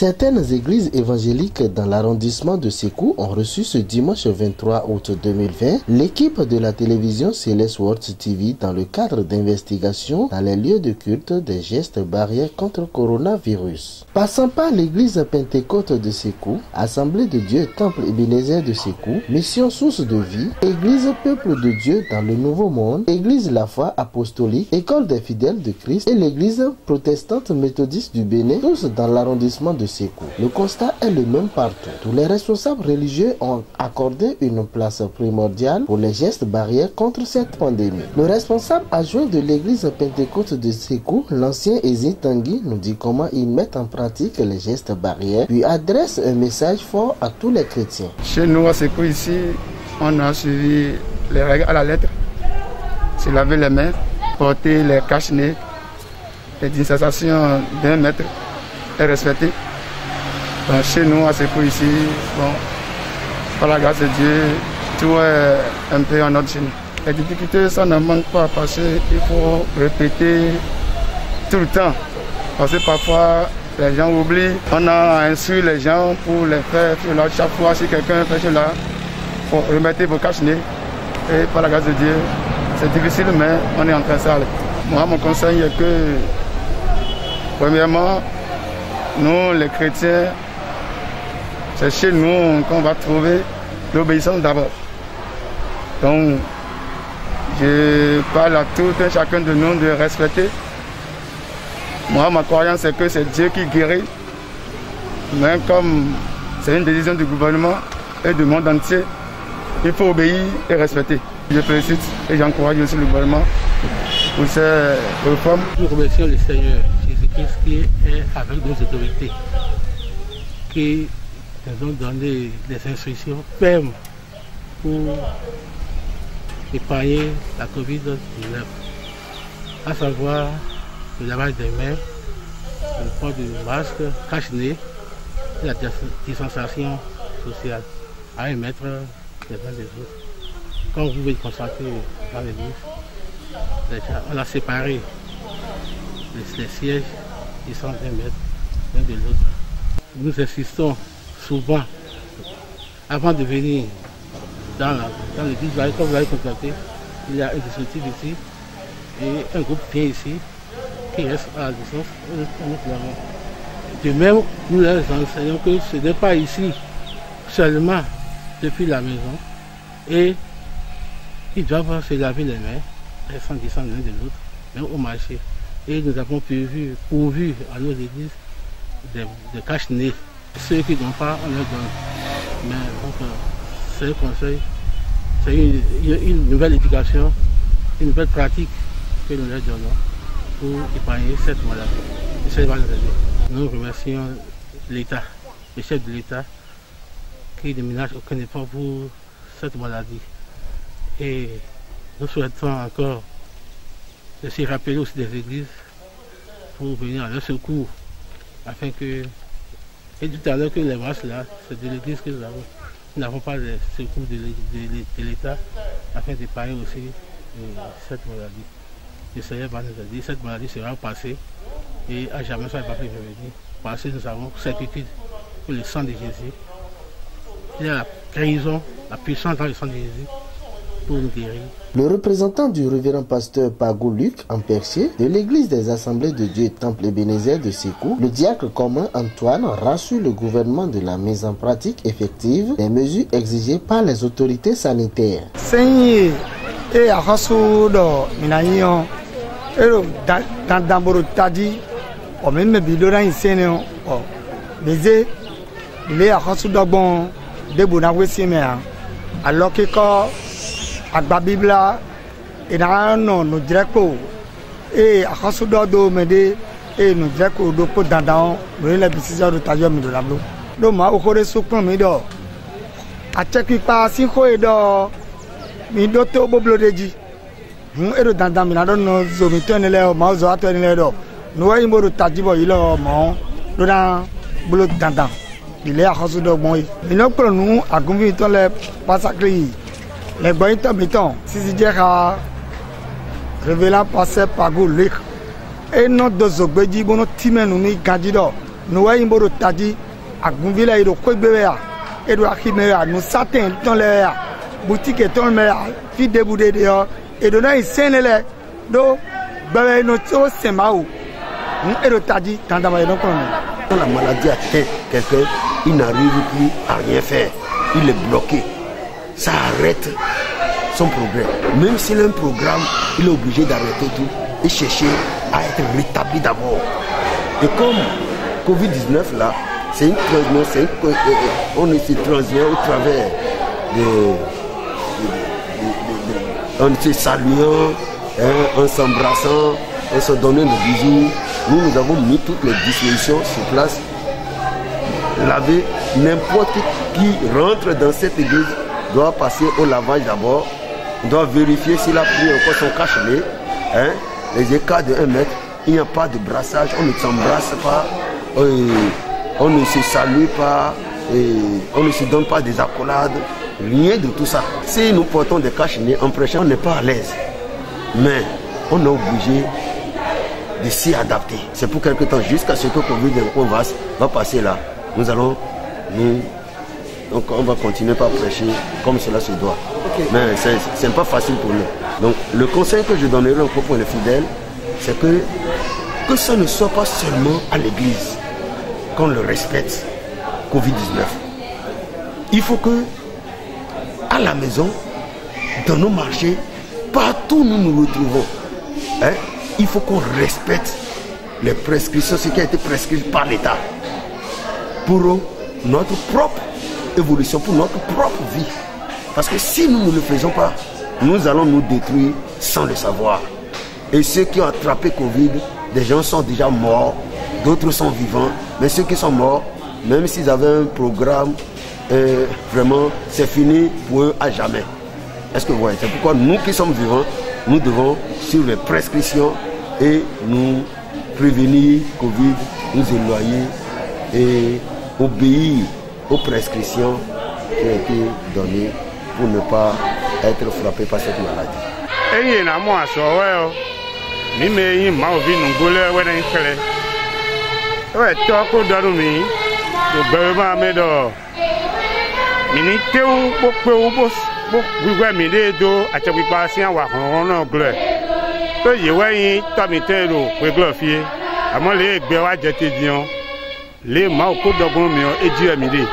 Certaines églises évangéliques dans l'arrondissement de Sékou ont reçu ce dimanche 23 août 2020 l'équipe de la télévision Céleste World TV dans le cadre d'investigation dans les lieux de culte des gestes barrières contre le coronavirus. Passant par l'église Pentecôte de Sékou, Assemblée de Dieu Temple Ebenezer de Sékou, Mission Source de Vie, Église Peuple de Dieu dans le Nouveau Monde, Église La Foi Apostolique, École des Fidèles de Christ et l'église protestante méthodiste du Bénin, tous dans l'arrondissement de Sékou. Le constat est le même partout. Tous les responsables religieux ont accordé une place primordiale pour les gestes barrières contre cette pandémie. Le responsable adjoint de l'église Pentecôte de Sékou, l'ancien Ezi Tanguy, nous dit comment ils mettent en pratique les gestes barrières, puis adresse un message fort à tous les chrétiens. Chez nous à Sékou ici, on a suivi les règles à la lettre. Se laver les mains, porter les cache-nez, les distanciations d'1 mètre est respectée. Donc, chez nous à Sékou ici, bon, par la grâce de Dieu, tout est un peu en ordre chez nous. Les difficultés, ça ne manque pas parce qu'il faut répéter tout le temps. Parce que parfois, les gens oublient. On a instruit les gens pour les faire cela. Chaque fois, si quelqu'un fait cela, il faut remettre vos cache-nez. Et par la grâce de Dieu, c'est difficile, mais on est en train de ça. Moi, mon conseil est que, premièrement, nous, les chrétiens, c'est chez nous qu'on va trouver l'obéissance d'abord. Donc, je parle à tout un chacun de nous de respecter. Moi, ma croyance, c'est que c'est Dieu qui guérit. Mais comme c'est une décision du gouvernement et du monde entier, il faut obéir et respecter. Je félicite et j'encourage aussi le gouvernement pour ces réformes. Nous remercions le Seigneur Jésus-Christ qui est avec nos autorités, qui nous ont donné des instructions fermes pour épargner la COVID-19, à savoir le lavage des mains, le port du masque, cache-nez et la distanciation sociale à 1 mètre des uns des autres. Comme vous pouvez le constater dans l'église, on a séparé les sièges qui sont 1 mètre l'un de l'autre. Nous insistons souvent, avant de venir dans l'église, comme vous l'avez constaté, il y a un dispositif ici et un groupe bien ici qui reste à la distance. De même, nous leur enseignons que ce n'est pas ici seulement depuis la maison et ils doivent se laver les mains sans descendre l'un de l'autre, même au marché. Et nous avons pourvu à nos églises des cache-nez. Ceux qui n'ont pas, on leur donne. Mais donc, c'est un conseil, c'est une nouvelle éducation, une nouvelle pratique que nous leur donnons pour épargner cette maladie. Nous remercions l'État, le chef de l'État, qui ne ménage aucun effort pour cette maladie. Et nous souhaitons encore de se rappeler aussi des églises pour venir à leur secours, afin que, et tout à l'heure que les masques là, c'est de l'église que nous avons. Nous n'avons pas de secours de l'État, afin d'épargner aussi cette maladie. Le Seigneur va nous aider, cette maladie sera passée et à jamais ça ne va plus revenir. Parce que nous avons certitude que le sang de Jésus, il y a la guérison, la puissance dans le sang de Jésus pour nous guérir. Le représentant du révérend pasteur Pagou Luc en Percier de l'église des Assemblées de Dieu Temple Ebenezer de Sékou, le diacre commun Antoine rassure le gouvernement de la mise en pratique effective des mesures exigées par les autorités sanitaires. Alors que quand agba Bibla et non nous dirait et à Khasudo do mede et nous dirait que do po dandan nous la décision de tajo mi do lablo do ma okore sukun mi do a check pa si ko e do mi do to boblo deji e do dandan mi na do no zo mi to ni le ma zo ato ni le do no wa imo do tajibo yi lo mo do na bolo dandan il est à Khasudo bon mi no pro nu agunbi to le pasakri les boys t'habitant si c'est à révélant passer par Luc et notre deux obédis bon timé nous ni candidat nous voyons un tadi à Gonville et de Kwebea et de Akimea, nous certains dans les boutiques et dans les filles déboudées dehors et de là ils s'en allaient donc ben notre semao et de tadi dans la maison. Quand la maladie atteint quelqu'un, il n'arrive plus à rien faire, il est bloqué, ça arrête son progrès. Même s'il a un programme, il est obligé d'arrêter tout et chercher à être rétabli d'abord. Et comme Covid-19 là, c'est une transmission, on se transmet au travers en se saluant, en s'embrassant, en se donnant des bisous. Nous avons mis toutes les dispositions sur place. Laver, n'importe qui rentre dans cette église doit passer au lavage d'abord. On doit vérifier s'il a pris encore son cache-nez. Les écarts de 1 mètre, il n'y a pas de brassage, on ne s'embrasse pas, on ne se salue pas, on ne se donne pas des accolades, rien de tout ça. Si nous portons des cache-nez en prêchant, on n'est pas à l'aise. Mais on est obligé de s'y adapter. C'est pour quelque temps, jusqu'à ce que le Covid va passer là. Donc on va continuer par prêcher comme cela se doit. Okay. Mais ce n'est pas facile pour nous. Donc le conseil que je donnerai encore pour les fidèles, c'est que ça ne soit pas seulement à l'église qu'on le respecte, Covid-19. Il faut que à la maison, dans nos marchés, partout où nous nous retrouvons, il faut qu'on respecte les prescriptions, ce qui a été prescrit par l'État pour notre propre évolution, pour notre propre vie. Parce que si nous ne le faisons pas, nous allons nous détruire sans le savoir. Et ceux qui ont attrapé Covid, des gens sont déjà morts, d'autres sont vivants, mais ceux qui sont morts, même s'ils avaient un programme, vraiment, c'est fini pour eux à jamais. Est-ce que vous voyez? C'est pourquoi nous qui sommes vivants, nous devons suivre les prescriptions et nous prévenir Covid, nous éloigner et obéir aux prescriptions qui ont été données pour ne pas être frappé par cette maladie. Les mains au coup de et Dieu a mis des.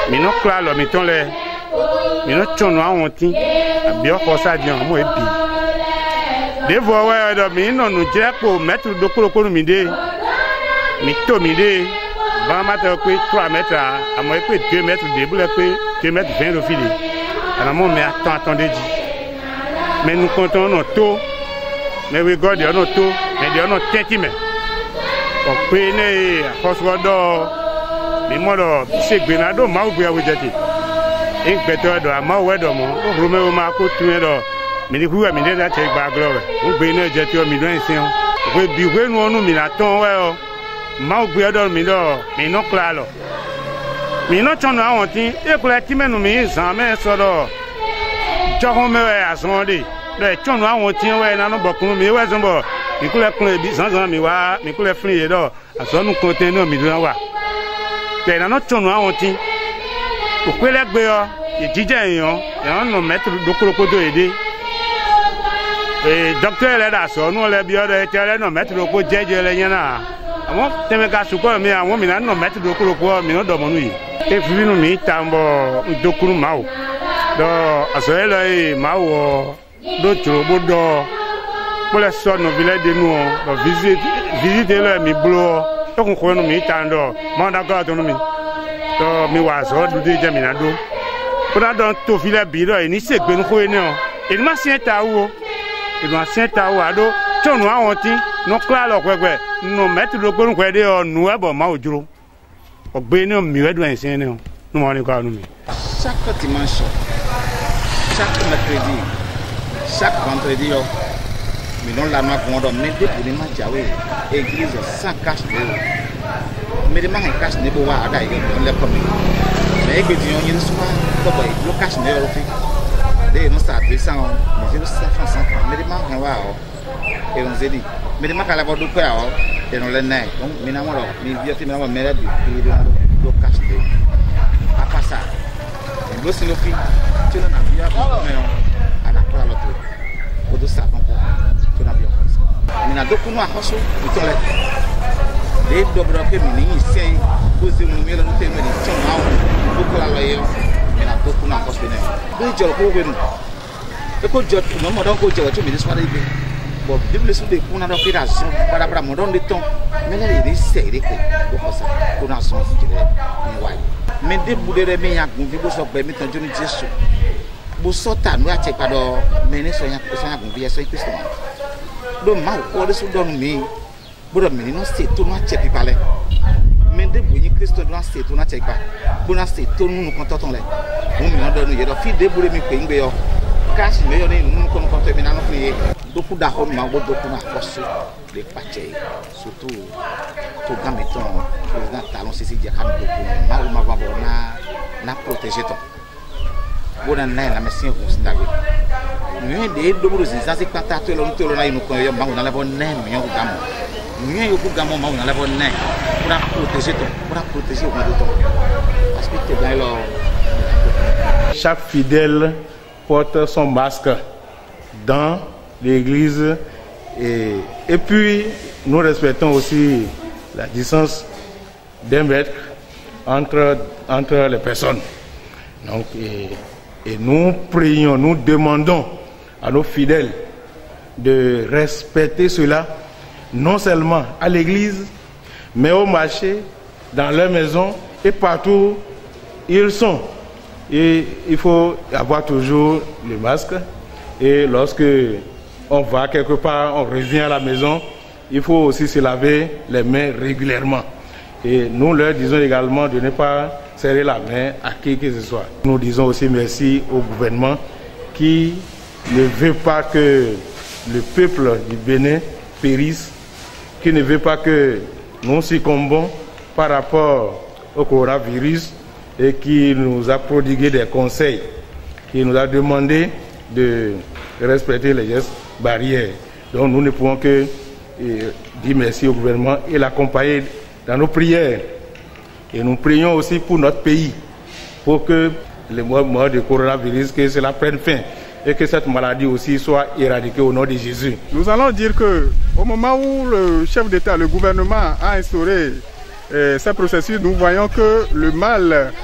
Mais non, clair, le mettons les. Mais non, tu n'as pas honte. Bien, pour ça, bien, moi, et puis. Des voix, ouais, non, nous disons pour mettre le coup de midi. Mais tout midi, 20 mètres, 3 mètres, à moi, 2 mètres, 2 mètres 20 de filet. Alors, moi, mais attendez, mais nous comptons notre taux. Mais we got the auto, mais the auto 30 men. On peut ne Fosgodo, mais moi c'est Benado, Maubia with it. In better do a Mauedo, Romeo Marco Tuedo, mais les coups à midi that take back glory. Who be no jet your midrange, will be when one minaton well. Maubuado Mido, mais non claro. Mais non, on a un thing, et pour la team and me, some men sort of John as one day. Le chon wa won tin we na no bokun mi we zombo mi kule kun bi san mi wa mi kule fun ye do aso nu konten no mi do wa te na no chon wa won tin o pele gbe yo ijije eyan e no metru do korokodo ede docteur le da so nu le bi o de tere no metru ko jeje le yen na awon teme ka su ko mi awon mi na no metru do koroko mi no do mo nu yi e fi nu mi tambo dokuru mawo do aso ele mawo d'autres bodo pour les sons nos villages de nous visiter leur mi blo to ko ko no mi tando mo da go to no mi to mi wa so du de jamina do pour dans to village bi do ni se gbe nu ko ni o e ma sien ta wo ado to no awon tin no kla lo kwegbe no metu do ko nu kwe de o nu e bo ma ojuro ogbe ni o mi we do en sin ni o no mo ni ko anu mi chaque dimanche chaque mercredi chaque vendredi, mais non la main qu'on donne, mais pour les matchs, église sans cache de mais les mains cache de bois à d'ailleurs, on les commis. Mais que Dieu y a une soirée, le cache de l'autre. Dès nous ça descend, mais je sais pas ça. Mais les marques on va et on se dit, mais les marques à la bord du père et on les nait. Donc maintenant les vieux qui maintenant mêlent du cash de. À part ça, le silofi, tu n'as pas mais on a pas l'autre. Au dos ça encore, tu n'as bien comme ça. Mais na beaucoup nous à Rosso, ils sont là. Les dobres que mini ici, vous nous mettez nous tellement de temps, beaucoup la loyer. Na beaucoup na Rosso né. Oui, je le connais. Et quand je non moi donc je vais te dire soirée. Bon, depuis sous des qu'on a d'opération, para mon don de temps. Mais là il est serré quoi. Ça, qu'on a son qui est ouais. Mais des bouts de remis à gonfler pour se permettre de nous dire. Pour sortir nous à check pas do, mais ne soyez pas gonfler ça Christ. Do mal ou de sous don mi. Pour le menino c'est tout nous check parler. Mais des bouts Christ doit c'est tout nous check pas. Pour nous c'est tout nous contentons là. On me donne nous fille des bouts de mi ping be cash mais nous nous comptons maintenant nous prier. Beaucoup d'argent mais beaucoup na force les pâtés surtout tout gamiton président talon c'est dia kan beaucoup mal na protéger ton bona na la mission ko sindabe nous des doubles ça c'est quand tu le na nous ko yo ma na la bonne mais yo gamo nous yo ko gamo ma na la bonne pour protéger ton pour protéger au monde parce que tu là chaque fidèle porte son masque dans l'église et puis nous respectons aussi la distance d'1 mètre entre les personnes. Donc, et nous prions, nous demandons à nos fidèles de respecter cela non seulement à l'église mais au marché, dans leur maison et partout où ils sont. Et il faut avoir toujours le masque et lorsque on va quelque part, on revient à la maison, il faut aussi se laver les mains régulièrement. Et nous leur disons également de ne pas serrer la main à qui que ce soit. Nous disons aussi merci au gouvernement qui ne veut pas que le peuple du Bénin périsse, qui ne veut pas que nous succombons par rapport au coronavirus et qui nous a prodigué des conseils, qui nous a demandé de respecter les gestes barrières. Donc nous ne pouvons que dire merci au gouvernement et l'accompagner dans nos prières. Et nous prions aussi pour notre pays, pour que les morts de coronavirus, que cela prenne fin et que cette maladie aussi soit éradiquée au nom de Jésus. Nous allons dire que au moment où le chef d'État, le gouvernement a instauré ce processus, nous voyons que le mal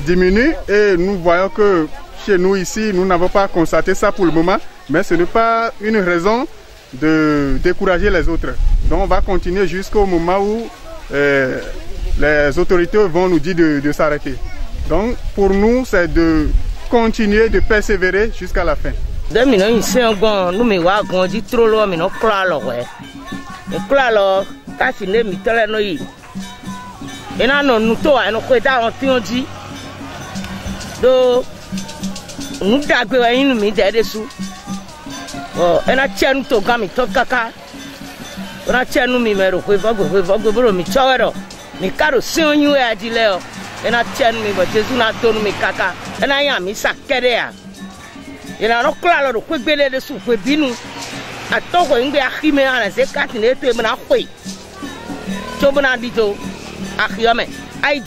diminue et nous voyons que chez nous ici, nous n'avons pas constaté ça pour le moment, mais ce n'est pas une raison de décourager les autres. Donc on va continuer jusqu'au moment où les autorités vont nous dire de s'arrêter. Donc pour nous, c'est de continuer, de persévérer jusqu'à la fin. Nous avons mis des sous. On a tenu nous gami to kaka. On a tenu nous numéro mi chawero. Mi karo sinyu ya dileo. On a tenu mi ba Jésus na tonu mi kaka. On a ya mi sakere ya. Ina no kla lo ko gbele de sou ko binu. Atoko ngbe akhime ana ze katine to e na khoi. To bona bito akhiame. Que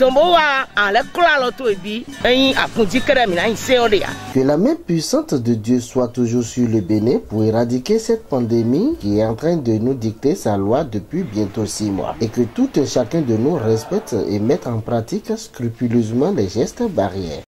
la main puissante de Dieu soit toujours sur le Bénin pour éradiquer cette pandémie qui est en train de nous dicter sa loi depuis bientôt 6 mois. Et que tout et chacun de nous respecte et mette en pratique scrupuleusement les gestes barrières.